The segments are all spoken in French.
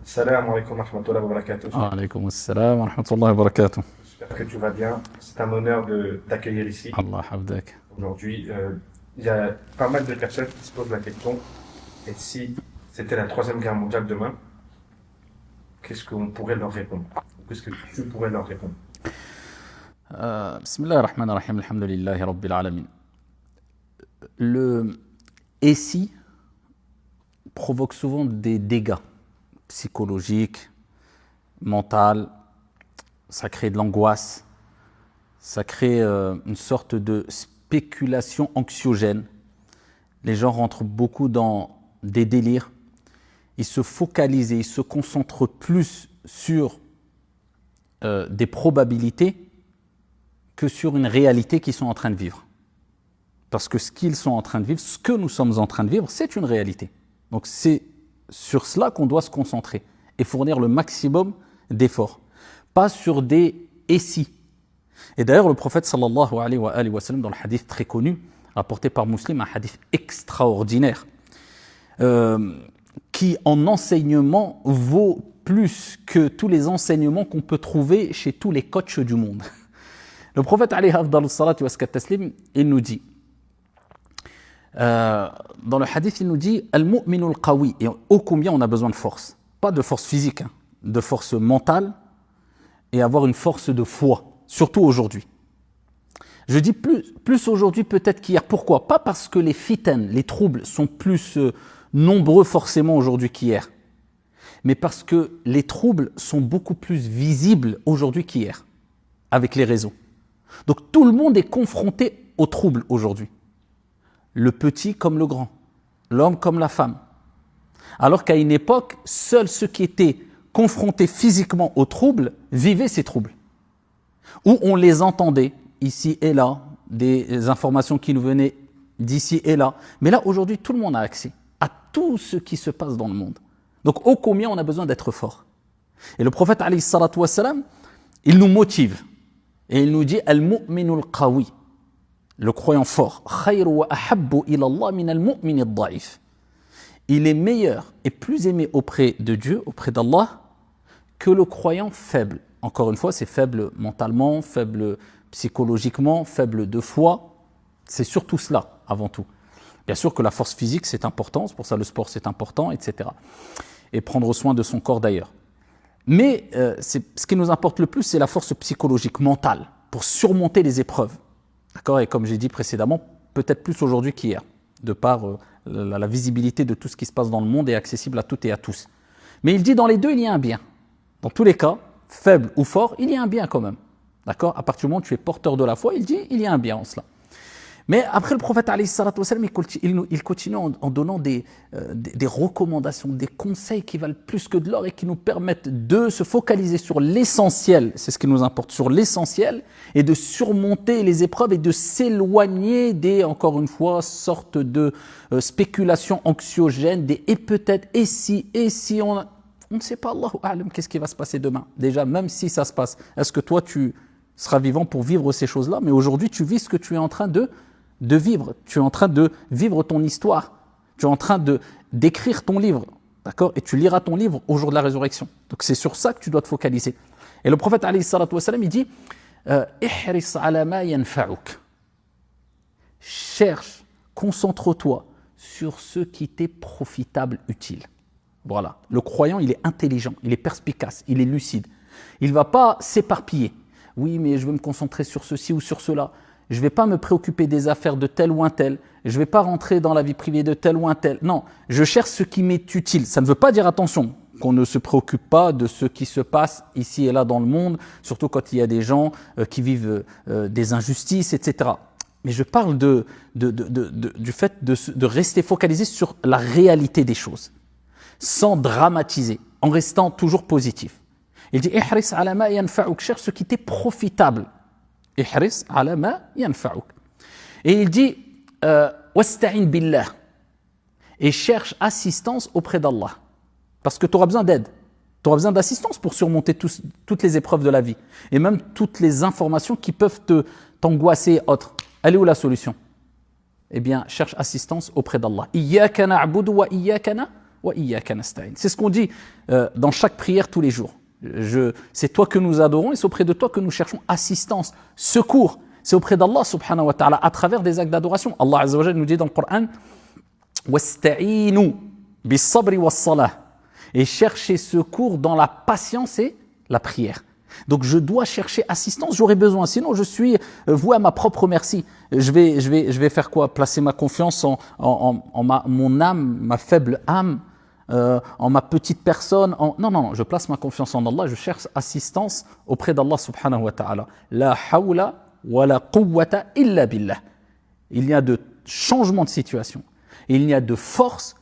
Salam alaikum wa rahmatullahi wa barakatuh. Alaykoum assalam wa rahmatullahi wa barakatuh. J'espère que tu vas bien. C'est un honneur de t'accueillir ici. Allah hafdak. Aujourd'hui, il y a pas mal de personnes qui se posent la question, et si c'était la Troisième Guerre mondiale demain, qu'est-ce qu'on pourrait leur répondre? Qu'est-ce que tu pourrais leur répondre? Bismillah ar-Rahman ar-Rahim, alhamdulillahi rabbil alamin. Le et si provoque souvent des dégâts psychologiques, mentaux, ça crée de l'angoisse, ça crée une sorte de spéculation anxiogène. Les gens rentrent beaucoup dans des délires, ils se focalisent et ils se concentrent plus sur des probabilités que sur une réalité qu'ils sont en train de vivre. Parce que ce qu'ils sont en train de vivre, ce que nous sommes en train de vivre, c'est une réalité. Donc c'est sur cela qu'on doit se concentrer et fournir le maximum d'efforts, pas sur des « et si ». Et d'ailleurs, le prophète sallallahu alayhi wa sallam, dans le hadith très connu, rapporté par Muslim, un hadith extraordinaire, qui en enseignement vaut plus que tous les enseignements qu'on peut trouver chez tous les coachs du monde. Le prophète alayhi afdalu salatu wa taslim, il nous dit, dans le hadith, il nous dit Al-mu'minu al-qawi, et ô combien on a besoin de force, pas de force physique, hein, de force mentale, et avoir une force de foi, surtout aujourd'hui. Je dis plus aujourd'hui peut-être qu'hier. Pourquoi? Pas parce que les fitans, les troubles sont plus nombreux forcément aujourd'hui qu'hier, mais parce que les troubles sont beaucoup plus visibles aujourd'hui qu'hier, avec les réseaux. Donc tout le monde est confronté aux troubles aujourd'hui. Le petit comme le grand, l'homme comme la femme. Alors qu'à une époque, seuls ceux qui étaient confrontés physiquement aux troubles vivaient ces troubles. Ou on les entendait ici et là, des informations qui nous venaient d'ici et là. Mais là, aujourd'hui, tout le monde a accès à tout ce qui se passe dans le monde. Donc, ô combien on a besoin d'être fort. Et le prophète, alayhi salatu wassalam, il nous motive. Et il nous dit « Al-mu'minu al-qawi » le croyant fort. Il est meilleur et plus aimé auprès de Dieu, auprès d'Allah, que le croyant faible. Encore une fois, c'est faible mentalement, faible psychologiquement, faible de foi. C'est surtout cela, avant tout. Bien sûr que la force physique, c'est important, c'est pour ça le sport, c'est important, etc. Et prendre soin de son corps d'ailleurs. Mais ce qui nous importe le plus, c'est la force psychologique, mentale, pour surmonter les épreuves. D'accord? Et comme j'ai dit précédemment, peut-être plus aujourd'hui qu'hier, de par la visibilité de tout ce qui se passe dans le monde est accessible à toutes et à tous. Mais il dit dans les deux, il y a un bien. Dans tous les cas, faible ou fort, il y a un bien quand même. D'accord? À partir du moment où tu es porteur de la foi, il dit il y a un bien en cela. Mais après le prophète alayhi salatu wassalam, il continue en donnant des recommandations, des conseils qui valent plus que de l'or et qui nous permettent de se focaliser sur l'essentiel, c'est ce qui nous importe, sur l'essentiel, et de surmonter les épreuves et de s'éloigner des, encore une fois, sortes de spéculations anxiogènes, des et peut-être, et si, on ne sait pas, Allahu a'lam, qu'est-ce qui va se passer demain. Déjà, même si ça se passe, est-ce que toi tu seras vivant pour vivre ces choses-là? Mais aujourd'hui, tu vis ce que tu es en train de vivre, tu es en train de vivre ton histoire, tu es en train d'écrire ton livre, d'accord? Et tu liras ton livre au jour de la résurrection. Donc c'est sur ça que tu dois te focaliser. Et le prophète alayhi salatu wassalam, il dit ihris ala ma yanfa'uk. Cherche, concentre-toi sur ce qui t'est profitable, utile. Voilà. Le croyant, il est intelligent, il est perspicace, il est lucide. Il ne va pas s'éparpiller. Oui, mais je veux me concentrer sur ceci ou sur cela. Je ne vais pas me préoccuper des affaires de tel ou un tel. Je ne vais pas rentrer dans la vie privée de tel ou un tel. Non, je cherche ce qui m'est utile. Ça ne veut pas dire, attention, qu'on ne se préoccupe pas de ce qui se passe ici et là dans le monde, surtout quand il y a des gens qui vivent des injustices, etc. Mais je parle du fait de rester focalisé sur la réalité des choses, sans dramatiser, en restant toujours positif. Il dit ihris ala ma yanfa'uk, cherche ce qui t'est profitable. Ihris ala ma yanfa'uk. Et il dit wasta'in billah, et cherche assistance auprès d'Allah, parce que tu auras besoin d'aide, tu auras besoin d'assistance pour surmonter toutes les épreuves de la vie et même toutes les informations qui peuvent t'angoisser et autres. Elle est où la solution? Eh bien, cherche assistance auprès d'Allah. Iyyaka na'budu wa iyyaka wa iyyaka nasta'in. C'est ce qu'on dit dans chaque prière tous les jours. C'est toi que nous adorons et c'est auprès de toi que nous cherchons assistance, secours. C'est auprès d'Allah subhanahu wa ta'ala à travers des actes d'adoration. Allah azza wa jalla nous dit dans le Coran wasta'inu bis-sabri was-salah, et chercher secours dans la patience et la prière. Donc je dois chercher assistance, j'aurai besoin, sinon je suis voué à ma propre merci. Je vais faire quoi? Placer ma confiance en mon âme, ma faible âme, en ma petite personne. Non, je place ma confiance en Allah, je cherche assistance auprès d'Allah subhanahu wa ta'ala. La hawla wa la quwwata illa billah. Il y a de changement de situation, il y a de force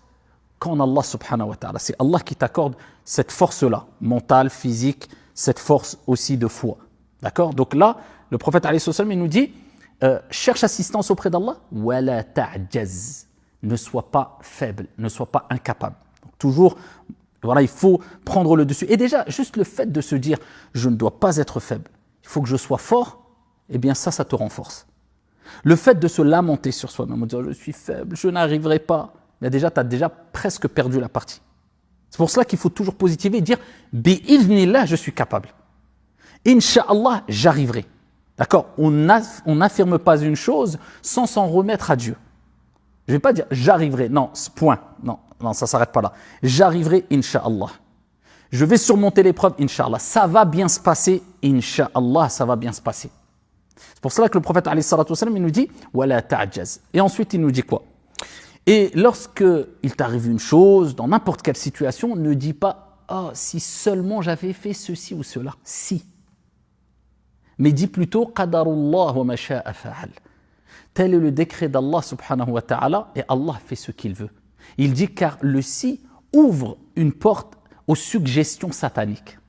qu'en Allah subhanahu wa ta'ala. C'est Allah qui t'accorde cette force-là, mentale, physique, cette force aussi de foi. D'accord? Donc là, le prophète alayhi salam, il nous dit cherche assistance auprès d'Allah, wala ta'jaz. Ne sois pas faible, ne sois pas incapable. Donc, toujours, voilà, il faut prendre le dessus. Et déjà, juste le fait de se dire je ne dois pas être faible, il faut que je sois fort, eh bien ça te renforce. Le fait de se lamenter sur soi-même, de dire je suis faible, je n'arriverai pas, mais déjà, tu as déjà presque perdu la partie. C'est pour cela qu'il faut toujours positiver et dire bi'idhnillah, je suis capable. Inch'Allah, j'arriverai. D'accord? On n'affirme pas une chose sans s'en remettre à Dieu. Je ne vais pas dire j'arriverai. Non, point. Non, ça ne s'arrête pas là. J'arriverai, Inch'Allah. Je vais surmonter l'épreuve, Inch'Allah. Ça va bien se passer, Inch'Allah, ça va bien se passer. C'est pour cela que le prophète alayhi salatu wassalam, il nous dit wala ta'jaz. Et ensuite, il nous dit quoi? Et lorsqu'il t'arrive une chose, dans n'importe quelle situation, ne dis pas « Ah, si seulement j'avais fait ceci ou cela. » Si. Mais dis plutôt « Qadarullah wa ma sha'a fa'al » Tel est le décret d'Allah subhanahu wa ta'ala et Allah fait ce qu'il veut. Il dit car le si ouvre une porte aux suggestions sataniques.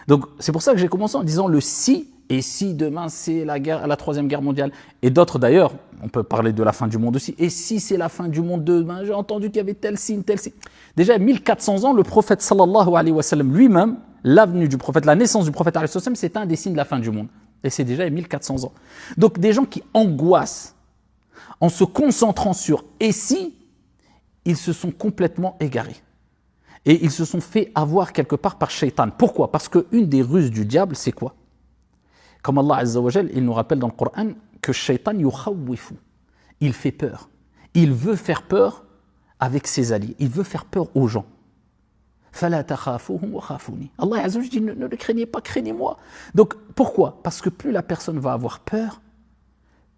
Donc c'est pour ça que j'ai commencé en disant le si, et si demain c'est la troisième guerre mondiale, et d'autres d'ailleurs, on peut parler de la fin du monde aussi, et si c'est la fin du monde demain, j'ai entendu qu'il y avait tel signe, tel signe. Déjà 1400 ans, le prophète sallallahu alayhi wa sallam lui-même, l'avenue du prophète, la naissance du prophète alayhi wa sallam, c'est un des signes de la fin du monde. Et c'est déjà 1400 ans. Donc des gens qui angoissent en se concentrant sur « et si », ils se sont complètement égarés. Et ils se sont fait avoir quelque part par Shaitan. Pourquoi? Parce qu'une des ruses du diable, c'est quoi? Comme Allah Azza wa Jal, il nous rappelle dans le Coran que Shaitan yukhawwifu, il fait peur. Il veut faire peur avec ses alliés. Il veut faire peur aux gens. Fala takhafuhum wa khafuni. Allah Azza wa Jal dit ne le craignez pas, craignez-moi. Donc pourquoi? Parce que plus la personne va avoir peur,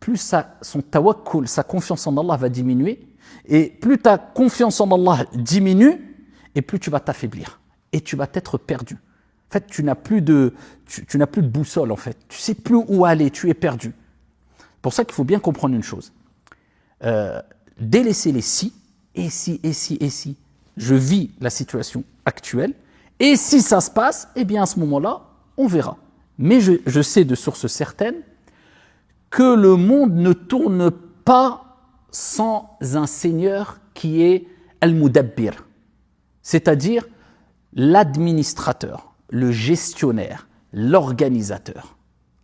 plus son tawakkul, sa confiance en Allah va diminuer. Et plus ta confiance en Allah diminue, et plus tu vas t'affaiblir. Et tu vas être perdu. En fait, tu n'as plus de boussole, en fait. Tu ne sais plus où aller, tu es perdu. C'est pour ça qu'il faut bien comprendre une chose. Délaisser les si, et si. Je vis la situation actuelle, et si ça se passe, eh bien à ce moment-là, on verra. Mais je sais de sources certaines que le monde ne tourne pas sans un Seigneur qui est Al-Mudabbir, c'est-à-dire l'administrateur, le gestionnaire, l'organisateur.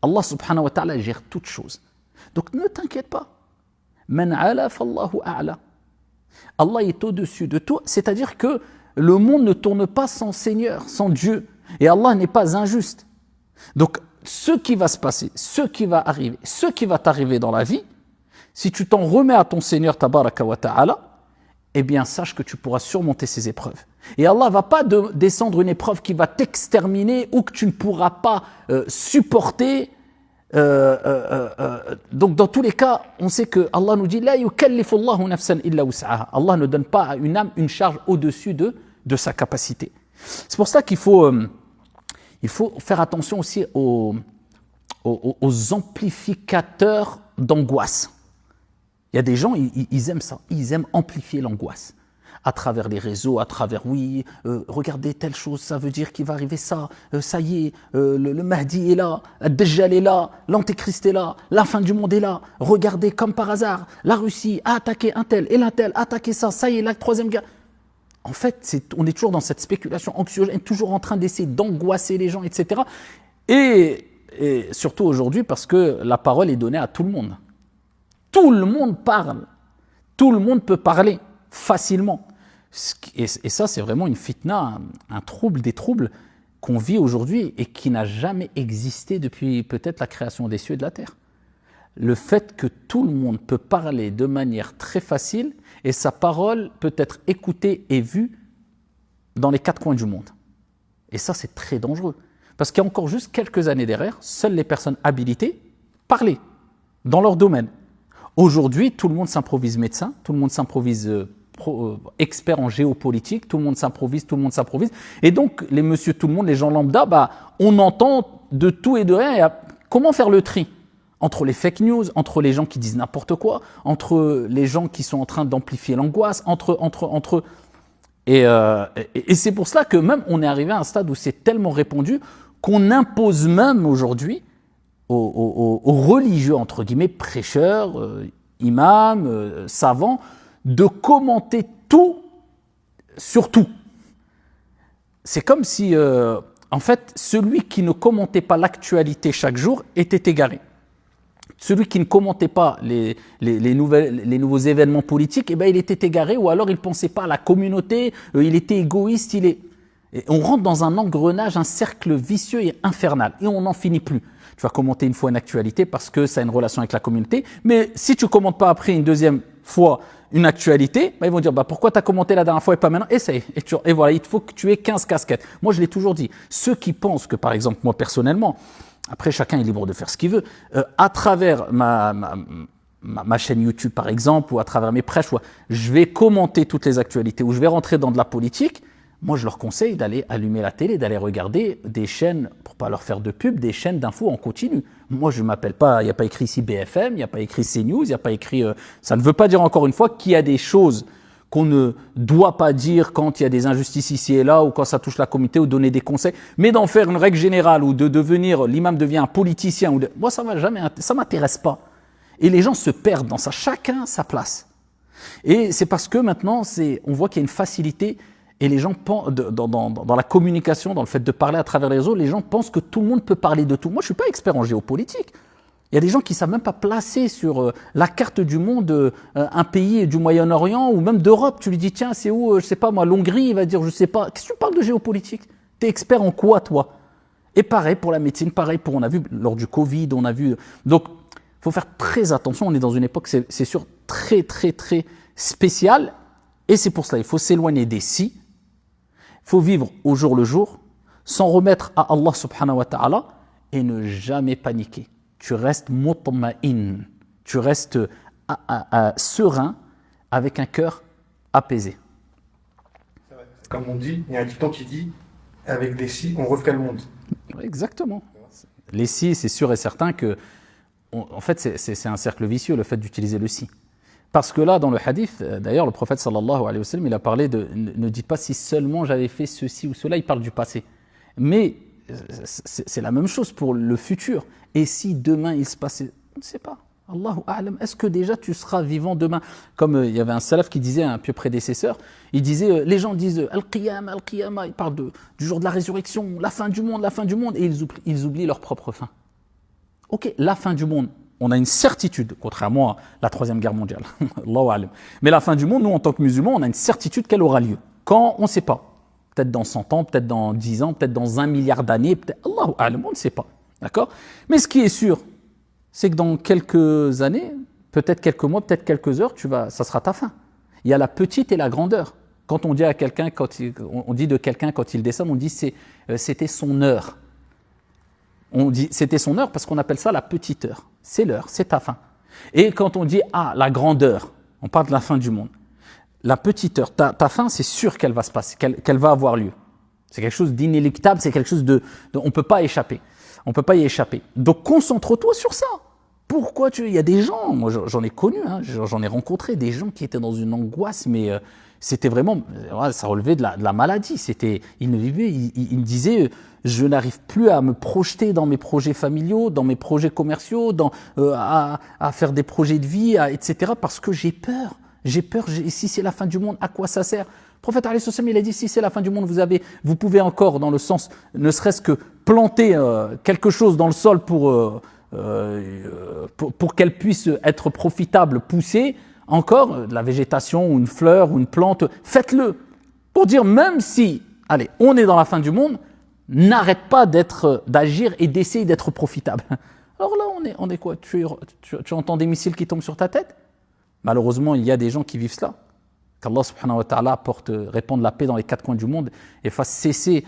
Allah subhanahu wa ta'ala gère toutes choses. Donc ne t'inquiète pas. Man ala fallahu a'la. Allah est au-dessus de tout, c'est-à-dire que le monde ne tourne pas sans Seigneur, sans Dieu. Et Allah n'est pas injuste. Donc ce qui va se passer, ce qui va arriver, ce qui va t'arriver dans la vie, si tu t'en remets à ton Seigneur tabaraka wa ta'ala, eh bien sache que tu pourras surmonter ces épreuves. Et Allah ne va pas descendre une épreuve qui va t'exterminer ou que tu ne pourras pas supporter. Donc dans tous les cas, on sait que Allah nous dit la yukallifullahu nafsan illa wus'aha. Allah ne donne pas à une âme une charge au-dessus de sa capacité. C'est pour ça qu'il faut faire attention aussi aux amplificateurs d'angoisse. Il y a des gens, ils aiment ça, ils aiment amplifier l'angoisse. À travers les réseaux, à travers, regardez telle chose, ça veut dire qu'il va arriver ça, ça y est, le Mahdi est là, le Dajjal est là, l'Antéchrist est là, la fin du monde est là, regardez comme par hasard, la Russie a attaqué un tel et l'un tel, a attaqué ça y est, la troisième guerre. En fait, on est toujours dans cette spéculation anxiogène, toujours en train d'essayer d'angoisser les gens, etc. Et surtout aujourd'hui, parce que la parole est donnée à tout le monde. Tout le monde parle. Tout le monde peut parler facilement. Et ça, c'est vraiment une fitna, un trouble des troubles qu'on vit aujourd'hui et qui n'a jamais existé depuis peut-être la création des cieux et de la terre. Le fait que tout le monde peut parler de manière très facile et sa parole peut être écoutée et vue dans les quatre coins du monde. Et ça, c'est très dangereux. Parce qu'il y a encore juste quelques années derrière, seules les personnes habilitées parlaient dans leur domaine. Aujourd'hui, tout le monde s'improvise médecin, tout le monde s'improvise expert en géopolitique, tout le monde s'improvise. Et donc, les monsieur tout le monde, les gens lambda, on entend de tout et de rien. Et comment faire le tri entre les fake news, entre les gens qui disent n'importe quoi, entre les gens qui sont en train d'amplifier l'angoisse, entre et c'est pour cela que même on est arrivé à un stade où c'est tellement répandu qu'on impose même aujourd'hui aux religieux, entre guillemets, prêcheurs, imams, savants, de commenter tout sur tout. C'est comme si, en fait, celui qui ne commentait pas l'actualité chaque jour était égaré. Celui qui ne commentait pas les nouveaux événements politiques, il était égaré, ou alors il ne pensait pas à la communauté, il était égoïste, Et on rentre dans un engrenage, un cercle vicieux et infernal, et on n'en finit plus. Tu vas commenter une fois une actualité parce que ça a une relation avec la communauté, mais si tu ne commentes pas après une deuxième fois une actualité, ils vont dire pourquoi tu as commenté la dernière fois et pas maintenant, essaye. Et voilà, il faut que tu aies 15 casquettes. Moi, je l'ai toujours dit, ceux qui pensent que, par exemple, moi personnellement, après chacun est libre de faire ce qu'il veut, à travers ma chaîne YouTube par exemple, ou à travers mes prêches, je vais commenter toutes les actualités, ou je vais rentrer dans de la politique, moi je leur conseille d'aller allumer la télé, d'aller regarder des chaînes, pour pas leur faire de pub, des chaînes d'infos en continu. Moi je m'appelle pas, il n'y a pas écrit ici BFM, il n'y a pas écrit CNews, il n'y a pas écrit... ça ne veut pas dire encore une fois qu'il y a des choses qu'on ne doit pas dire quand il y a des injustices ici et là, ou quand ça touche la communauté, ou donner des conseils, mais d'en faire une règle générale, ou de devenir, l'imam devient un politicien, moi ça m'intéresse pas. Et les gens se perdent dans ça, chacun sa place. Et c'est parce que maintenant, on voit qu'il y a une facilité, et les gens pensent, dans la communication, dans le fait de parler à travers les réseaux, les gens pensent que tout le monde peut parler de tout. Moi je suis pas expert en géopolitique. Il y a des gens qui ne savent même pas placer sur la carte du monde un pays du Moyen-Orient ou même d'Europe. Tu lui dis, tiens, c'est où, je sais pas moi, l'Hongrie, il va dire, je sais pas. Qu'est-ce que tu parles de géopolitique? Tu es expert en quoi, toi? Et pareil pour la médecine, on a vu lors du Covid, on a vu... Donc, il faut faire très attention, on est dans une époque, c'est sûr, très, très, très spéciale. Et c'est pour cela, il faut s'éloigner des si. Il faut vivre au jour le jour, s'en remettre à Allah subhanahu wa ta'ala et ne jamais paniquer. Tu restes mutma'in, tu restes serein avec un cœur apaisé. Comme on dit, il y a un dicton qui dit avec des si, on refait le monde. Exactement. Les si, c'est sûr et certain que, en fait, c'est un cercle vicieux, le fait d'utiliser le si. Parce que là, dans le hadith, d'ailleurs, le prophète sallallahu alayhi wa sallam, il a parlé de ne dites pas si seulement j'avais fait ceci ou cela, il parle du passé. Mais c'est la même chose pour le futur. Et si demain il se passait, on ne sait pas. Allahu a'lam. Est-ce que déjà tu seras vivant demain? Comme il y avait un salaf qui disait, un pieux prédécesseur, il disait, les gens disent Al-Qiyamah, Al-Qiyamah, ils parlent du jour de la résurrection, la fin du monde, et ils oublient leur propre fin. Ok, la fin du monde, on a une certitude, contrairement à la Troisième Guerre mondiale. Allahu a'lam. Mais la fin du monde, nous en tant que musulmans, on a une certitude qu'elle aura lieu. Quand, on ne sait pas. Peut-être dans 100 ans, peut-être dans 10 ans, peut-être dans 1 milliard d'années, Allahu a'lam, on ne sait pas. D'accord? Mais ce qui est sûr, c'est que dans quelques années, peut-être quelques mois, peut-être quelques heures, ça sera ta fin. Il y a la petite et la grandeur. Quand on dit à quelqu'un, on dit de quelqu'un quand il décède, on dit c'était son heure. On dit c'était son heure parce qu'on appelle ça la petite heure. C'est l'heure, c'est ta fin. Et quand on dit la grandeur, on parle de la fin du monde. La petite heure, ta fin, c'est sûr qu'elle va se passer, qu'elle va avoir lieu. C'est quelque chose d'inéluctable, c'est quelque chose on ne peut pas échapper. On ne peut pas y échapper. Donc concentre-toi sur ça. Pourquoi il y a des gens, moi j'en ai connu, j'en ai rencontré des gens qui étaient dans une angoisse, mais c'était vraiment, ça relevait de la maladie. Ils me me disaient, je n'arrive plus à me projeter dans mes projets familiaux, dans mes projets commerciaux, à faire des projets de vie, etc. Parce que j'ai peur. Si c'est la fin du monde, à quoi ça sert? Le prophète alayhi salam, il a dit, si c'est la fin du monde, vous pouvez encore, dans le sens, ne serait-ce que planter quelque chose dans le sol pour qu'elle puisse être profitable, pousser, encore de la végétation ou une fleur ou une plante, faites-le. Pour dire, même si, allez, on est dans la fin du monde, n'arrête pas d'agir et d'essayer d'être profitable. Alors là, on est quoi? Tu entends des missiles qui tombent sur ta tête? Malheureusement, il y a des gens qui vivent cela. Qu'Allah subhanahu wa ta'ala répande la paix dans les quatre coins du monde et fasse cesser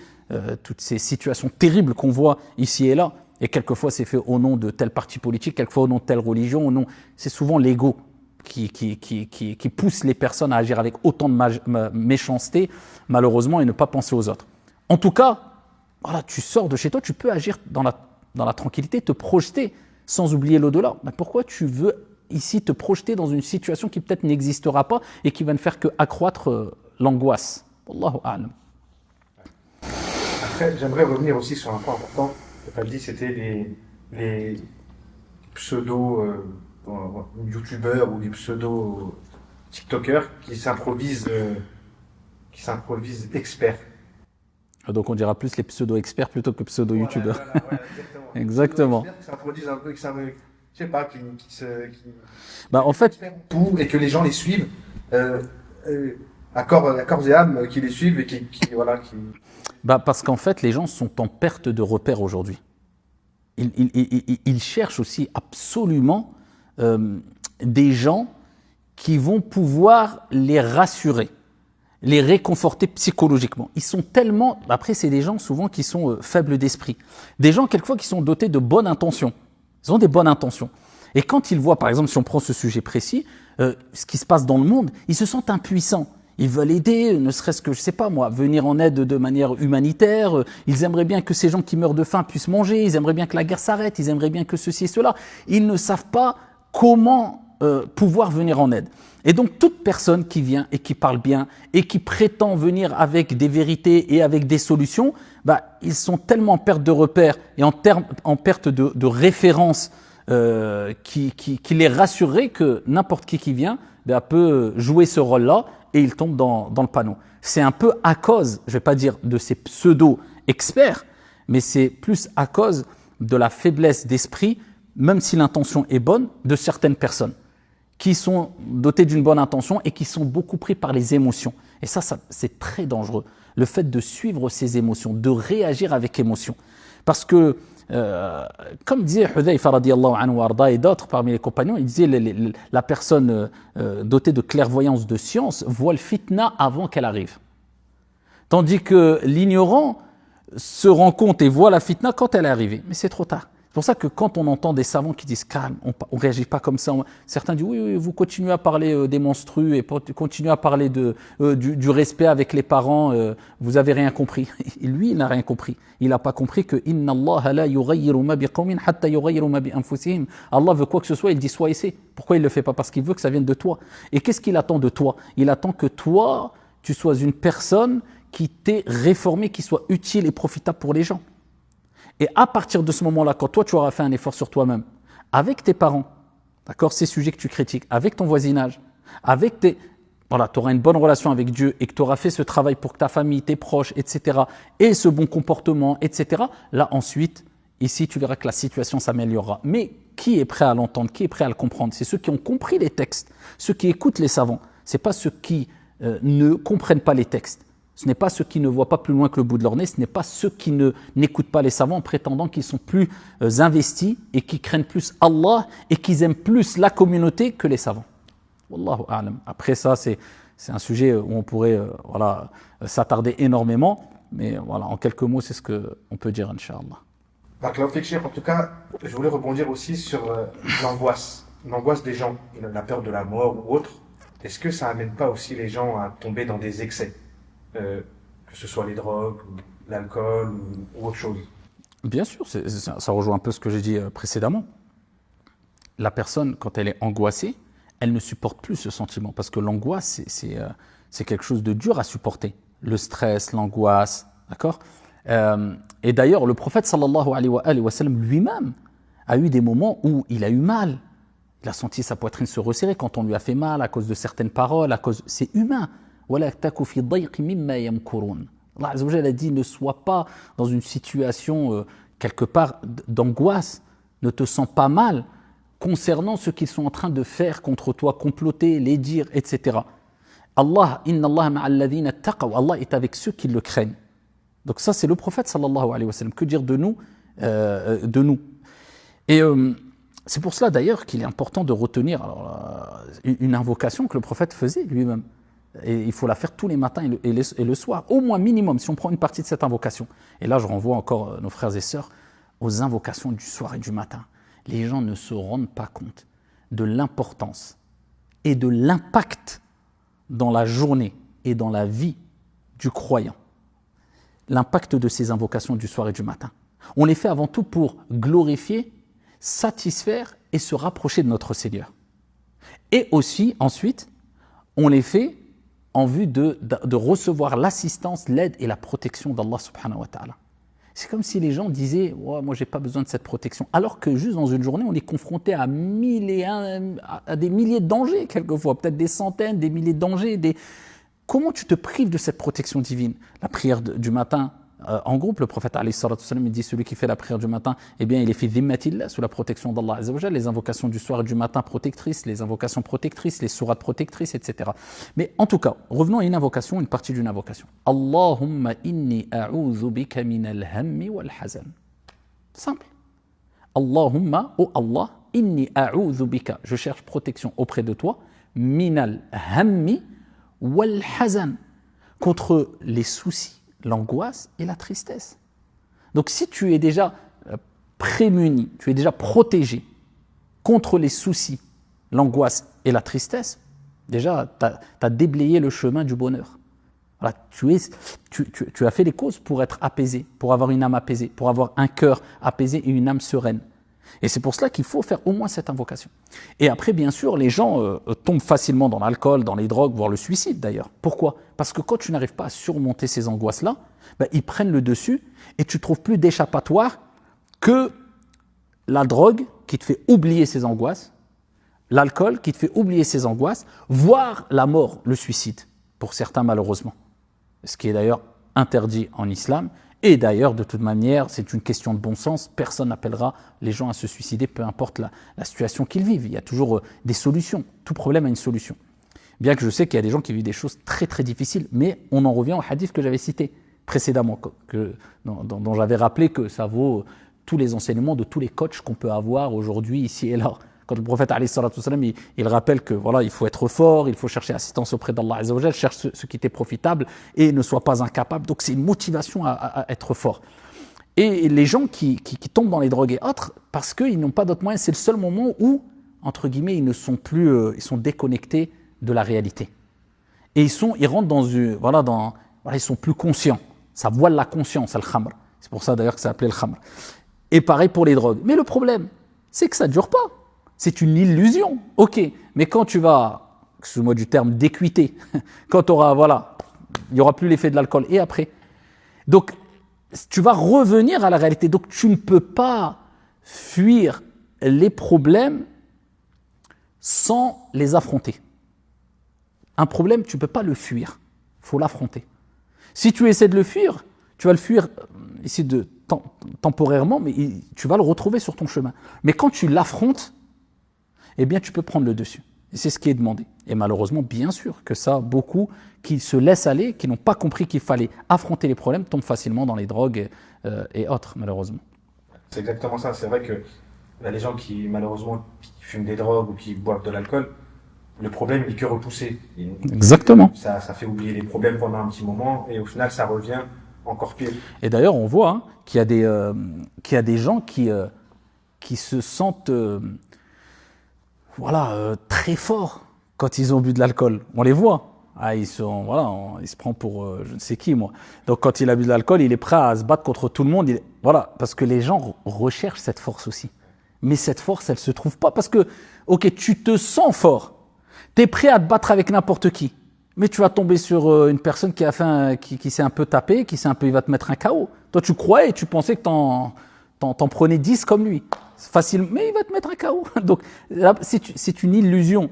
toutes ces situations terribles qu'on voit ici et là. Et quelquefois, c'est fait au nom de tel parti politique, quelquefois au nom de telle religion. C'est souvent l'ego qui pousse les personnes à agir avec autant de méchanceté, malheureusement, et ne pas penser aux autres. En tout cas, voilà, tu sors de chez toi, tu peux agir dans la tranquillité, te projeter sans oublier l'au-delà. Mais pourquoi tu veux ici te projeter dans une situation qui peut-être n'existera pas et qui va ne faire qu'accroître l'angoisse? Wallahu a'lam. Après, j'aimerais revenir aussi sur un point important. Tu as dit, c'était les pseudo youtubeurs ou les pseudo tiktokers qui s'improvisent experts. Donc on dira plus les pseudo-experts plutôt que pseudo-youtubeurs. Voilà, exactement. Qui s'improvisent un peu, je sais pas, En fait, et que les gens les suivent, à corps et âme, qui les suivent et qui. Parce qu'en fait, les gens sont en perte de repères aujourd'hui. Ils cherchent aussi absolument des gens qui vont pouvoir les rassurer, les réconforter psychologiquement. Ils sont tellement... Après, c'est des gens souvent qui sont faibles d'esprit. Des gens, quelquefois, qui sont dotés de bonnes intentions. Ils ont des bonnes intentions. Et quand ils voient, par exemple, si on prend ce sujet précis, ce qui se passe dans le monde, ils se sentent impuissants. Ils veulent aider, ne serait-ce que, je sais pas moi, venir en aide de manière humanitaire. Ils aimeraient bien que ces gens qui meurent de faim puissent manger. Ils aimeraient bien que la guerre s'arrête. Ils aimeraient bien que ceci et cela. Ils ne savent pas comment pouvoir venir en aide. Et donc, toute personne qui vient et qui parle bien et qui prétend venir avec des vérités et avec des solutions, ils sont tellement en perte de repères et en perte de référence qui les rassurerait que n'importe qui vient peut jouer ce rôle-là et il tombe dans le panneau. C'est un peu à cause, je ne vais pas dire de ces pseudo-experts, mais c'est plus à cause de la faiblesse d'esprit, même si l'intention est bonne, de certaines personnes qui sont dotées d'une bonne intention et qui sont beaucoup pris par les émotions. Et ça c'est très dangereux. Le fait de suivre ses émotions, de réagir avec émotion. Parce que, comme disait Hudhayfa radiyallahu anhu arda et d'autres parmi les compagnons, il disait la personne dotée de clairvoyance de science voit le fitna avant qu'elle arrive. Tandis que l'ignorant se rend compte et voit la fitna quand elle est arrivée. Mais c'est trop tard. C'est pour ça que quand on entend des savants qui disent calme, on ne réagit pas comme ça. Certains disent oui, vous continuez à parler des menstrues et continuez à parler du respect avec les parents, vous n'avez rien compris. Et lui, il n'a rien compris. Il n'a pas compris que Inna Allah la yughayyiru ma biqawmin hatta yughayyiru ma bi anfusihim. Allah veut quoi que ce soit, il dit sois et c'est. Pourquoi il ne le fait pas? Parce qu'il veut que ça vienne de toi. Et qu'est-ce qu'il attend de toi? Il attend que toi, tu sois une personne qui t'est réformée, qui soit utile et profitable pour les gens. Et à partir de ce moment-là, quand toi, tu auras fait un effort sur toi-même, avec tes parents, d'accord, ces sujets que tu critiques, avec ton voisinage, voilà, tu auras une bonne relation avec Dieu et que tu auras fait ce travail pour que ta famille, tes proches, etc., et ce bon comportement, etc., là, ensuite, ici, tu verras que la situation s'améliorera. Mais qui est prêt à l'entendre? Qui est prêt à le comprendre? C'est ceux qui ont compris les textes, ceux qui écoutent les savants. Ce n'est pas ceux qui ne comprennent pas les textes. Ce n'est pas ceux qui ne voient pas plus loin que le bout de leur nez, ce n'est pas ceux qui n'écoutent pas les savants en prétendant qu'ils sont plus investis et qui craignent plus Allah et qu'ils aiment plus la communauté que les savants. Wallahu a'lam. Après ça, c'est un sujet où on pourrait s'attarder énormément, mais voilà, en quelques mots, c'est ce qu'on peut dire, Inch'Allah. En tout cas, je voulais rebondir aussi sur l'angoisse des gens, la peur de la mort ou autre. Est-ce que ça amène pas aussi les gens à tomber dans des excès? Que ce soit les drogues, ou l'alcool ou autre chose. Bien sûr, ça rejoint un peu ce que j'ai dit précédemment. La personne, quand elle est angoissée, elle ne supporte plus ce sentiment parce que l'angoisse, c'est quelque chose de dur à supporter. Le stress, l'angoisse, d'accord? Et d'ailleurs, le prophète sallallahu alayhi wa sallam lui-même a eu des moments où il a eu mal. Il a senti sa poitrine se resserrer quand on lui a fait mal à cause de certaines paroles, c'est humain. Allah Azza wa Jalla a dit ne sois pas dans une situation quelque part d'angoisse, ne te sens pas mal concernant ce qu'ils sont en train de faire contre toi, comploter, les dire, etc. Allah, inna Allah ma'alladhina taqaw, Allah est avec ceux qui le craignent. Donc ça, c'est le prophète sallallahu alayhi wa sallam. Que dire de nous, Et c'est pour cela d'ailleurs qu'il est important de retenir une invocation que le prophète faisait lui-même. Et il faut la faire tous les matins et le soir, au moins minimum, si on prend une partie de cette invocation. Et là, je renvoie encore nos frères et sœurs aux invocations du soir et du matin. Les gens ne se rendent pas compte de l'importance et de l'impact dans la journée et dans la vie du croyant. L'impact de ces invocations du soir et du matin. On les fait avant tout pour glorifier, satisfaire et se rapprocher de notre Seigneur. Et aussi, ensuite, on les fait en vue de recevoir l'assistance, l'aide et la protection d'Allah subhanahu wa ta'ala. C'est comme si les gens disaient oh, « moi j'ai pas besoin de cette protection », alors que juste dans une journée, on est confronté à des milliers de dangers quelquefois, peut-être des centaines, des milliers de dangers. Comment tu te prives de cette protection divine? La prière du matin, en groupe, le prophète alayhi salatu wassalam, il dit celui qui fait la prière du matin, eh bien il est fait dhimmatillah, sous la protection d'Allah azza wa jalla, les invocations du soir et du matin protectrices, les invocations protectrices, les sourates protectrices, etc. Mais en tout cas, revenons à une invocation, une partie d'une invocation. Allahumma inni a'udhu bika minal hammi wal hazan. Simple. Allahumma, oh Allah, inni a'udhu bika, je cherche protection auprès de toi, minal hammi wal hazan, contre les soucis, l'angoisse et la tristesse. Donc si tu es déjà prémuni, tu es déjà protégé contre les soucis, l'angoisse et la tristesse, déjà tu as déblayé le chemin du bonheur. Voilà, tu as fait les causes pour être apaisé, pour avoir une âme apaisée, pour avoir un cœur apaisé et une âme sereine. Et c'est pour cela qu'il faut faire au moins cette invocation. Et après, bien sûr, les gens tombent facilement dans l'alcool, dans les drogues, voire le suicide d'ailleurs. Pourquoi? Parce que quand tu n'arrives pas à surmonter ces angoisses-là, ils prennent le dessus et tu ne trouves plus d'échappatoire que la drogue qui te fait oublier ces angoisses, l'alcool qui te fait oublier ces angoisses, voire la mort, le suicide, pour certains malheureusement. Ce qui est d'ailleurs interdit en islam. Et d'ailleurs, de toute manière, c'est une question de bon sens. Personne n'appellera les gens à se suicider, peu importe la situation qu'ils vivent. Il y a toujours des solutions. Tout problème a une solution. Bien que je sais qu'il y a des gens qui vivent des choses très très difficiles, mais on en revient au hadith que j'avais cité précédemment, dont j'avais rappelé que ça vaut tous les enseignements de tous les coachs qu'on peut avoir aujourd'hui, ici et là. Quand le prophète alayhi salatu wassalam, il rappelle que voilà, il faut être fort, il faut chercher assistance auprès d'Allah azza wa jalla, cherche ce qui t'est profitable et ne sois pas incapable. Donc c'est une motivation à être fort. Et les gens qui tombent dans les drogues et autres, parce qu'ils n'ont pas d'autre moyen, c'est le seul moment où, entre guillemets, ils ne sont plus, ils sont déconnectés de la réalité. Et ils rentrent ils sont plus conscients. Ça voile la conscience, al-khamr. C'est pour ça d'ailleurs que ça s'appelait le khamr. Et pareil pour les drogues. Mais le problème, c'est que ça ne dure pas. C'est une illusion, ok. Mais quand tu vas, excuse-moi du terme, décuiter, quand tu auras, il n'y aura plus l'effet de l'alcool. Et après, donc, tu vas revenir à la réalité. Donc, tu ne peux pas fuir les problèmes sans les affronter. Un problème, tu ne peux pas le fuir. Il faut l'affronter. Si tu essaies de le fuir, tu vas le fuir ici temporairement, mais tu vas le retrouver sur ton chemin. Mais quand tu l'affrontes, eh bien, tu peux prendre le dessus. Et c'est ce qui est demandé. Et malheureusement, bien sûr que ça, beaucoup qui se laissent aller, qui n'ont pas compris qu'il fallait affronter les problèmes, tombent facilement dans les drogues et autres, malheureusement. C'est exactement ça. C'est vrai que les gens qui, malheureusement, qui fument des drogues ou qui boivent de l'alcool, le problème n'est que repoussé. Exactement. Ça fait oublier les problèmes pendant un petit moment et au final, ça revient encore pire. Et d'ailleurs, on voit qu'il y a des gens qui se sentent... très forts quand ils ont bu de l'alcool. On les voit. Ils se prend pour je ne sais qui, moi. Donc, quand il a bu de l'alcool, il est prêt à se battre contre tout le monde. Parce que les gens recherchent cette force aussi. Mais cette force, elle ne se trouve pas parce que, ok, tu te sens fort. Tu es prêt à te battre avec n'importe qui. Mais tu vas tomber sur une personne qui s'est un peu tapé, il va te mettre un KO. Toi, tu croyais et tu pensais que t'en prenais 10 comme lui. C'est facile, mais il va te mettre un KO. Donc, là, c'est une illusion.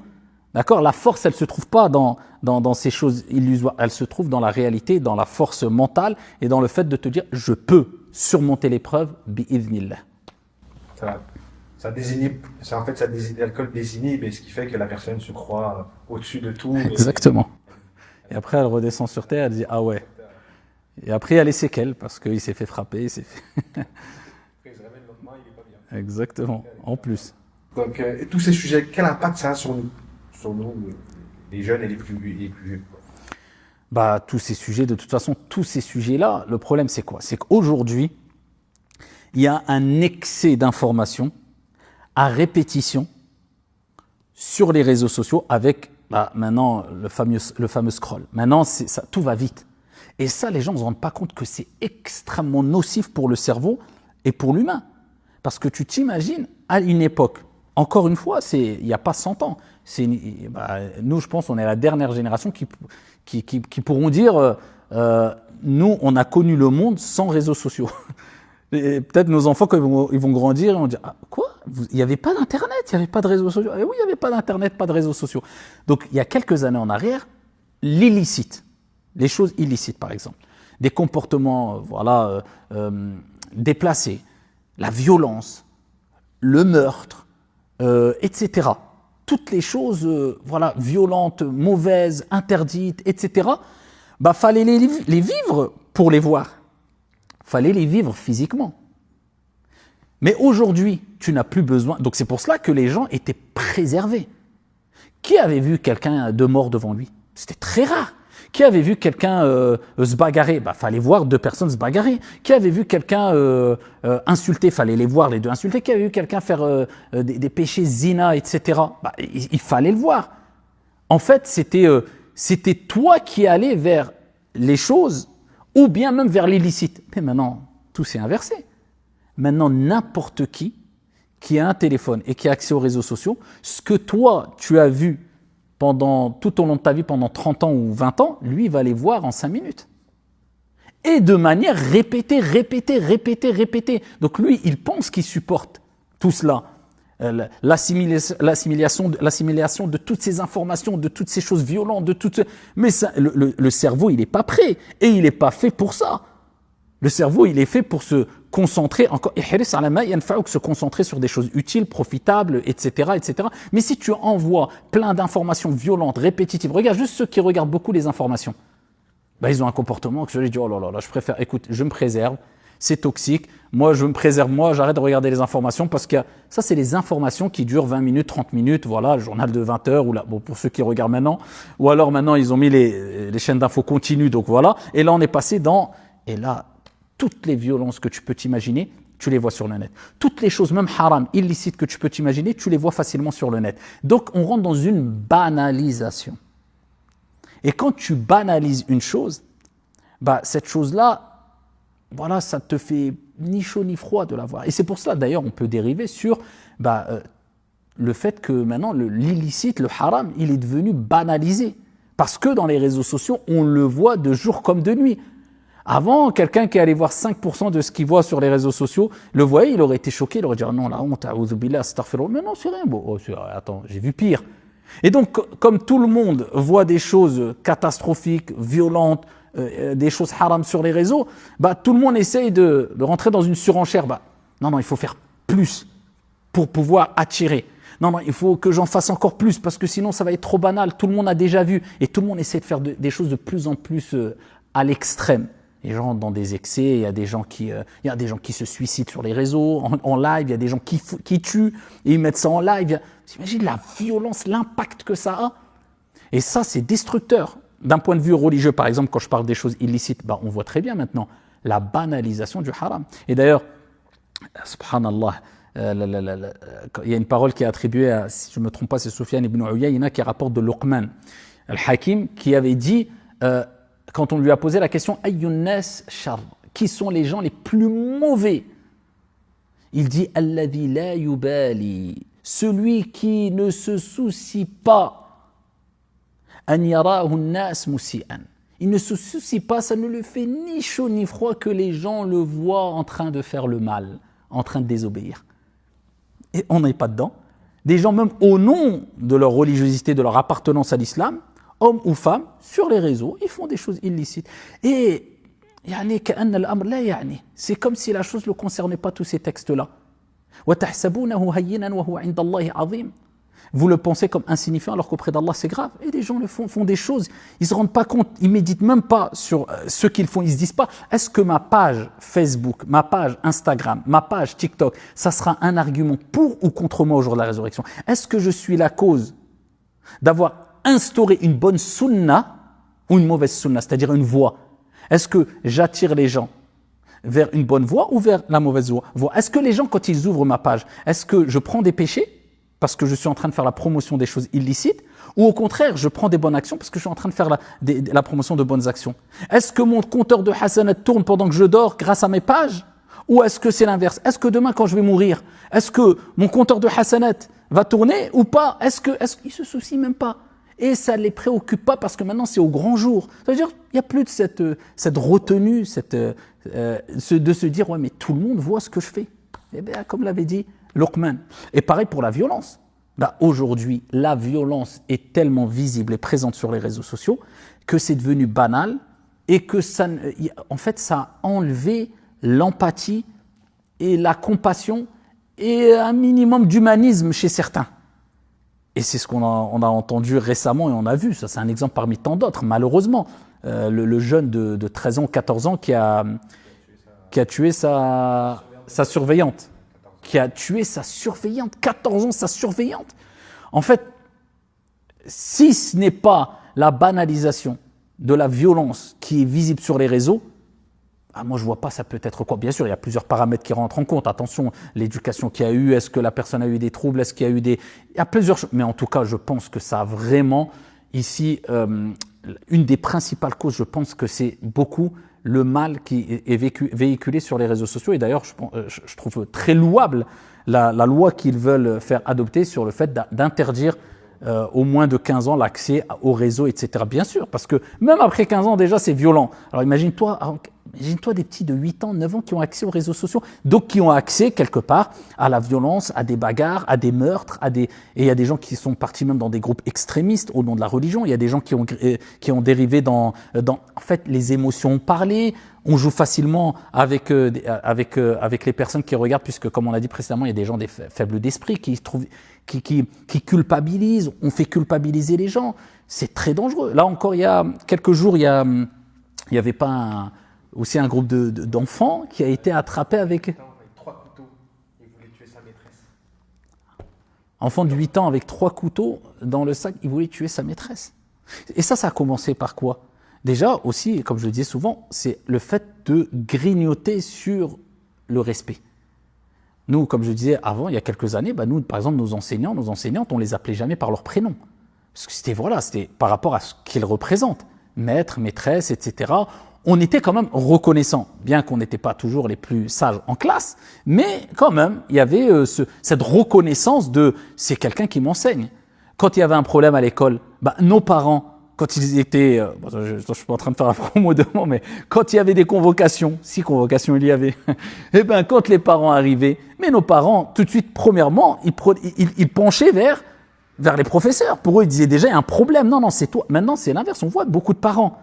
D'accord? La force, elle ne se trouve pas dans ces choses illusoires. Elle se trouve dans la réalité, dans la force mentale et dans le fait de te dire, je peux surmonter l'épreuve, bi'idhnillah. Ça désinhibe, l'alcool désinhibe, et ce qui fait que la personne se croit au-dessus de tout. Exactement. Et après, elle redescend sur terre, elle dit ah ouais. Et après, il y a les séquelles parce qu'il s'est fait frapper, il s'est fait. Après, il se réveille le lendemain, il est pas bien. Exactement, en plus. Donc, et tous ces sujets, quel impact ça a sur nous, les jeunes et les plus vieux? Bah, tous ces sujets, de toute façon, tous ces sujets-là, le problème c'est quoi? C'est qu'aujourd'hui, il y a un excès d'informations à répétition sur les réseaux sociaux avec maintenant le fameux scroll. Maintenant, ça, tout va vite. Et ça, les gens ne se rendent pas compte que c'est extrêmement nocif pour le cerveau et pour l'humain. Parce que tu t'imagines, à une époque, encore une fois, il n'y a pas 100 ans. Nous, je pense, on est la dernière génération qui pourront dire nous, on a connu le monde sans réseaux sociaux. Et peut-être nos enfants, quand ils vont grandir, ils vont dire quoi? Il n'y avait pas d'Internet, il n'y avait pas de réseaux sociaux. Et oui, il n'y avait pas d'Internet, pas de réseaux sociaux. Donc, il y a quelques années en arrière, l'illicite, les choses illicites, par exemple, des comportements déplacés, la violence, le meurtre, etc. Toutes les choses violentes, mauvaises, interdites, etc. Fallait les vivre pour les voir. Fallait les vivre physiquement. Mais aujourd'hui, tu n'as plus besoin. Donc c'est pour cela que les gens étaient préservés. Qui avait vu quelqu'un de mort devant lui? C'était très rare. Qui avait vu quelqu'un se bagarrer? Fallait voir deux personnes se bagarrer. Qui avait vu quelqu'un insulter? Fallait les voir, les deux insulter. Qui avait vu quelqu'un faire des péchés zina, etc. Il fallait le voir. En fait, c'était toi qui allais vers les choses ou bien même vers l'illicite. Mais maintenant, tout s'est inversé. Maintenant, n'importe qui a un téléphone et qui a accès aux réseaux sociaux, ce que toi, tu as vu tout au long de ta vie, pendant 30 ans ou 20 ans, lui, il va les voir en 5 minutes. Et de manière répétée. Donc lui, il pense qu'il supporte tout cela. L'assimilation de toutes ces informations, de toutes ces choses violentes, mais ça, le cerveau, il n'est pas prêt et il n'est pas fait pour ça. Le cerveau, il est fait pour se concentrer, se concentrer sur des choses utiles, profitables, etc., etc. Mais si tu envoies plein d'informations violentes, répétitives, regarde juste ceux qui regardent beaucoup les informations. Ils ont un comportement que je dis, oh là là, je préfère, écoute, je me préserve, c'est toxique, moi je me préserve, j'arrête de regarder les informations parce que ça c'est les informations qui durent 20 minutes, 30 minutes, voilà, le journal de 20 heures, pour ceux qui regardent maintenant, ou alors maintenant ils ont mis les chaînes d'infos continues, donc voilà, et là on est passé et là, toutes les violences que tu peux t'imaginer, tu les vois sur le net. Toutes les choses, même haram, illicites que tu peux t'imaginer, tu les vois facilement sur le net. Donc on rentre dans une banalisation. Et quand tu banalises une chose, cette chose-là, voilà, ça te fait ni chaud ni froid de la voir. Et c'est pour cela, d'ailleurs, on peut dériver sur le fait que maintenant, l'illicite, le haram, il est devenu banalisé. Parce que dans les réseaux sociaux, on le voit de jour comme de nuit. Avant, quelqu'un qui allait voir 5% de ce qu'il voit sur les réseaux sociaux, le voyait, il aurait été choqué, il aurait dit « Non, la honte, a'oudhu billah, astaghfirullah. » Mais non, c'est rien. Attends, j'ai vu pire. Et donc, comme tout le monde voit des choses catastrophiques, violentes, des choses haram sur les réseaux, tout le monde essaye de rentrer dans une surenchère. Non, il faut faire plus pour pouvoir attirer. Non, il faut que j'en fasse encore plus parce que sinon ça va être trop banal. Tout le monde a déjà vu et tout le monde essaie de faire des choses de plus en plus à l'extrême. Les gens dans des excès, il y a des gens qui se suicident sur les réseaux, en live, il y a des gens qui tuent et ils mettent ça en live. Vous imaginez la violence, l'impact que ça a. Et ça, c'est destructeur. D'un point de vue religieux, par exemple, quand je parle des choses illicites, on voit très bien maintenant la banalisation du haram. Et d'ailleurs, subhanallah, il y a une parole qui est attribuée à, si je ne me trompe pas, c'est Soufiane ibn Uyayna qui rapporte de Luqman al-Hakim qui avait dit... quand on lui a posé la question « Ayyun nas shar » qui sont les gens les plus mauvais? Il dit « Alladhi la yubali » celui qui ne se soucie pas « An yarahu nas musi'an » il ne se soucie pas, ça ne le fait ni chaud ni froid que les gens le voient en train de faire le mal, en train de désobéir. Et on n'est pas dedans. Des gens même au nom de leur religiosité, de leur appartenance à l'islam, hommes ou femmes, sur les réseaux, ils font des choses illicites. Et c'est comme si la chose ne concernait pas tous ces textes-là. Vous le pensez comme insignifiant alors qu'auprès d'Allah c'est grave. Et les gens font des choses, ils ne se rendent pas compte, ils ne méditent même pas sur ce qu'ils font. Ils ne se disent pas, est-ce que ma page Facebook, ma page Instagram, ma page TikTok, ça sera un argument pour ou contre moi au jour de la résurrection? Est-ce que je suis la cause d'avoir instauré une bonne sunna ou une mauvaise sunna, c'est-à-dire une voie? Est-ce que j'attire les gens vers une bonne voie ou vers la mauvaise voie? Est-ce que les gens, quand ils ouvrent ma page, est-ce que je prends des péchés parce que je suis en train de faire la promotion des choses illicites, ou au contraire, je prends des bonnes actions parce que je suis en train de faire la promotion de bonnes actions? Est-ce que mon compteur de hasanat tourne pendant que je dors grâce à mes pages, ou est-ce que c'est l'inverse? Est-ce que demain, quand je vais mourir, est-ce que mon compteur de hasanat va tourner ou pas? Est-ce qu'ils se soucient même pas? Et ça ne les préoccupe pas parce que maintenant, c'est au grand jour. Ça veut dire qu'il n'y a plus de cette retenue, de se dire, ouais, mais tout le monde voit ce que je fais. Eh bien, comme l'avait dit Luqman. Et pareil pour la violence. Là, aujourd'hui, la violence est tellement visible et présente sur les réseaux sociaux que c'est devenu banal et que en fait, ça a enlevé l'empathie et la compassion et un minimum d'humanisme chez certains. Et c'est ce qu'on a entendu récemment et on a vu. Ça, c'est un exemple parmi tant d'autres, malheureusement. Le jeune de 13 ans, 14 ans qui a tué sa surveillante. Qui a tué sa surveillante, 14 ans, sa surveillante. En fait, si ce n'est pas la banalisation de la violence qui est visible sur les réseaux, moi je vois pas ça peut être quoi. Bien sûr, il y a plusieurs paramètres qui rentrent en compte. Attention, l'éducation qu'il y a eu, est-ce que la personne a eu des troubles, est-ce qu'il y a eu il y a plusieurs choses. Mais en tout cas, je pense que ça a vraiment, ici, une des principales causes, je pense que c'est beaucoup le mal qui est véhiculé sur les réseaux sociaux. Et d'ailleurs, je trouve très louable la loi qu'ils veulent faire adopter sur le fait d'interdire au moins de 15 ans l'accès au réseau, etc. Bien sûr, parce que même après 15 ans, déjà, c'est violent. Alors imagine-toi des petits de 8 ans, 9 ans qui ont accès aux réseaux sociaux, donc qui ont accès quelque part à la violence, à des bagarres, à des meurtres, et il y a des gens qui sont partis même dans des groupes extrémistes au nom de la religion. Il y a des gens qui ont dérivé dans en fait, les émotions ont parlé. On joue facilement avec les personnes qui regardent, puisque comme on l'a dit précédemment, il y a des gens faibles d'esprit qui culpabilisent. On fait culpabiliser les gens. C'est très dangereux. Là encore, il y a quelques jours, il y avait pas aussi un groupe d'enfants qui a été attrapé avec 3 couteaux. Il voulait tuer sa maîtresse. Enfant de 8 ans avec 3 couteaux dans le sac, il voulait tuer sa maîtresse. Et ça a commencé par quoi? Déjà aussi, comme je le disais souvent, c'est le fait de grignoter sur le respect. Nous, comme je disais avant, il y a quelques années, nous, par exemple, nos enseignantes, on les appelait jamais par leur prénom. Parce que c'était par rapport à ce qu'ils représentent. Maître, maîtresse, etc. On était quand même reconnaissants, bien qu'on n'était pas toujours les plus sages en classe, mais quand même, il y avait cette reconnaissance de « c'est quelqu'un qui m'enseigne ». Quand il y avait un problème à l'école, nos parents, quand ils étaient, je ne suis pas en train de faire la promo de moi, mais quand il y avait des convocations, si convocations il y avait, quand les parents arrivaient, mais nos parents, tout de suite, premièrement, ils penchaient vers les professeurs. Pour eux, ils disaient déjà, il y a un problème. Non, c'est toi. Maintenant, c'est l'inverse. On voit beaucoup de parents.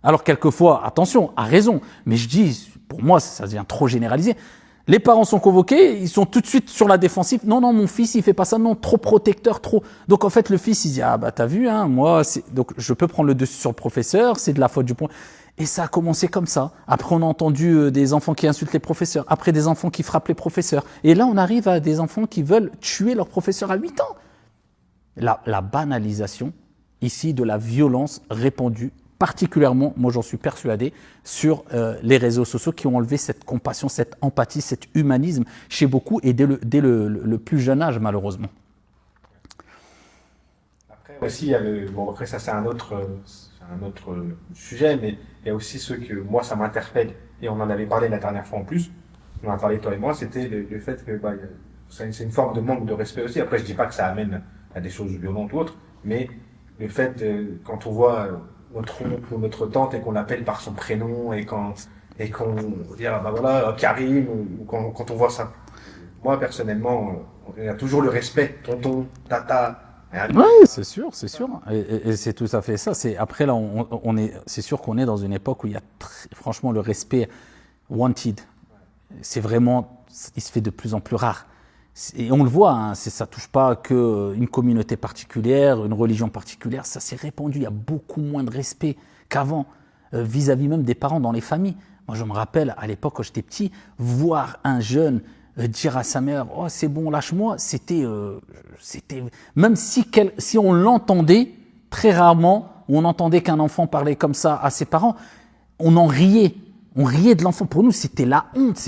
Alors, quelquefois, attention, à raison, mais je dis, pour moi, ça devient trop généralisé. Les parents sont convoqués, ils sont tout de suite sur la défensive. Non, mon fils, il fait pas ça. Non, trop protecteur, trop. Donc, en fait, le fils, il dit, t'as vu, moi, donc, je peux prendre le dessus sur le professeur, c'est de la faute du point. Et ça a commencé comme ça. Après, on a entendu des enfants qui insultent les professeurs. Après, des enfants qui frappent les professeurs. Et là, on arrive à des enfants qui veulent tuer leur professeur à 8 ans. La banalisation, ici, de la violence répandue, particulièrement, moi j'en suis persuadé, sur les réseaux sociaux qui ont enlevé cette compassion, cette empathie, cet humanisme chez beaucoup et dès le plus jeune âge, malheureusement. Après aussi, il y a après ça c'est un autre sujet, mais il y a aussi ceux que moi ça m'interpelle, et on en avait parlé la dernière fois en plus, on en a parlé toi et moi, c'était le fait que c'est une forme de manque de respect aussi. Après je dis pas que ça amène à des choses violentes ou autres, mais le fait quand on voit notre oncle ou notre tante et qu'on l'appelle par son prénom et qu'on dit voilà Karim, ou quand on voit ça, moi personnellement il y a toujours le respect, tonton, tata. Oui, c'est sûr, et c'est tout à fait ça. Après là, c'est sûr qu'on est dans une époque où il y a franchement le respect wanted. C'est vraiment, il se fait de plus en plus rare. Et on le voit, hein, ça touche pas qu'une communauté particulière, une religion particulière, ça s'est répandu. Il y a beaucoup moins de respect qu'avant, vis-à-vis même des parents dans les familles. Moi, je me rappelle, à l'époque, quand j'étais petit, voir un jeune dire à sa mère « Oh, c'est bon, lâche-moi », c'était même si on l'entendait, très rarement, on entendait qu'un enfant parlait comme ça à ses parents, on en riait. On riait de l'enfant. Pour nous, c'était la honte.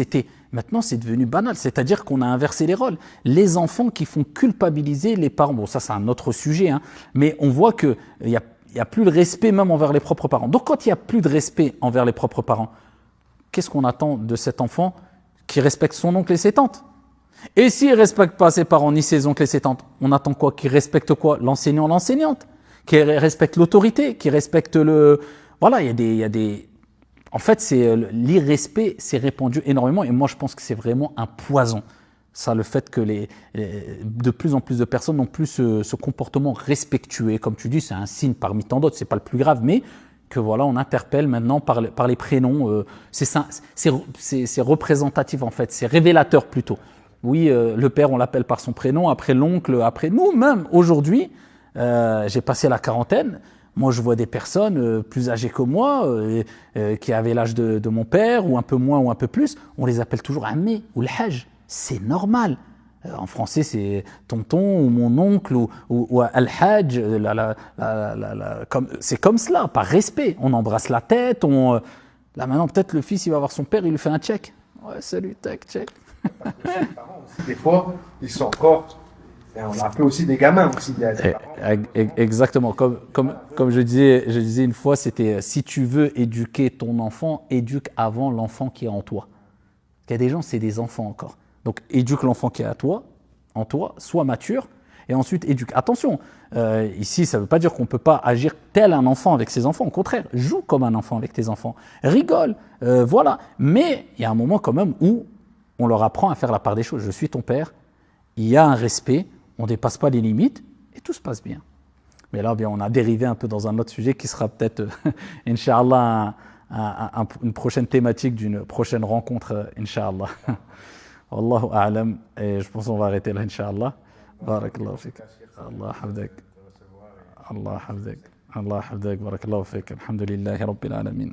Maintenant, c'est devenu banal. C'est-à-dire qu'on a inversé les rôles. Les enfants qui font culpabiliser les parents. Bon, ça, c'est un autre sujet, hein, mais on voit qu'il n'y a plus de respect même envers les propres parents. Donc, quand il n'y a plus de respect envers les propres parents, qu'est-ce qu'on attend de cet enfant qui respecte son oncle et ses tantes? Et s'il ne respecte pas ses parents ni ses oncles et ses tantes, on attend quoi? Qu'il respecte quoi? L'enseignant, l'enseignante, qui respecte l'autorité, qui respecte le... Voilà, il y a des... En fait, l'irrespect s'est répandu énormément et moi, je pense que c'est vraiment un poison. Ça, le fait que de plus en plus de personnes n'ont plus ce comportement respectueux. Comme tu dis, c'est un signe parmi tant d'autres, c'est pas le plus grave, mais que voilà, on interpelle maintenant par les prénoms. C'est représentatif en fait, c'est révélateur plutôt. Oui, le père, on l'appelle par son prénom, après l'oncle, après nous, même aujourd'hui, j'ai passé la quarantaine. Moi, je vois des personnes plus âgées que moi, qui avaient l'âge de mon père, ou un peu moins, ou un peu plus. On les appelle toujours Ammé ou le Hajj. C'est normal. En français, c'est tonton ou mon oncle ou Al-Hajj. C'est comme cela, par respect. On embrasse la tête. Là, maintenant, peut-être le fils, il va voir son père, il lui fait un check. Ouais, salut, tac, check. Parce que les parents aussi, des fois, ils sont encore... On a appelé aussi des gamins aussi. Exactement. Comme je disais une fois, c'était si tu veux éduquer ton enfant, éduque avant l'enfant qui est en toi. Il y a des gens, c'est des enfants encore. Donc éduque l'enfant qui est en toi, sois mature, et ensuite éduque. Attention, ici, ça ne veut pas dire qu'on ne peut pas agir tel un enfant avec ses enfants. Au contraire, joue comme un enfant avec tes enfants. Rigole, voilà. Mais il y a un moment quand même où on leur apprend à faire la part des choses. Je suis ton père, il y a un respect, on ne dépasse pas les limites et tout se passe bien. Mais là, bien, on a dérivé un peu dans un autre sujet qui sera peut-être, Inch'Allah, une prochaine thématique d'une prochaine rencontre, Inch'Allah. Wallahu a'lam. Et je pense qu'on va arrêter là, Inch'Allah. Barakallahu fik. Allah hafdak. Allah hafdak. Allah hafdak. Barakallahu fik. Alhamdulillahi Rabbil alamin.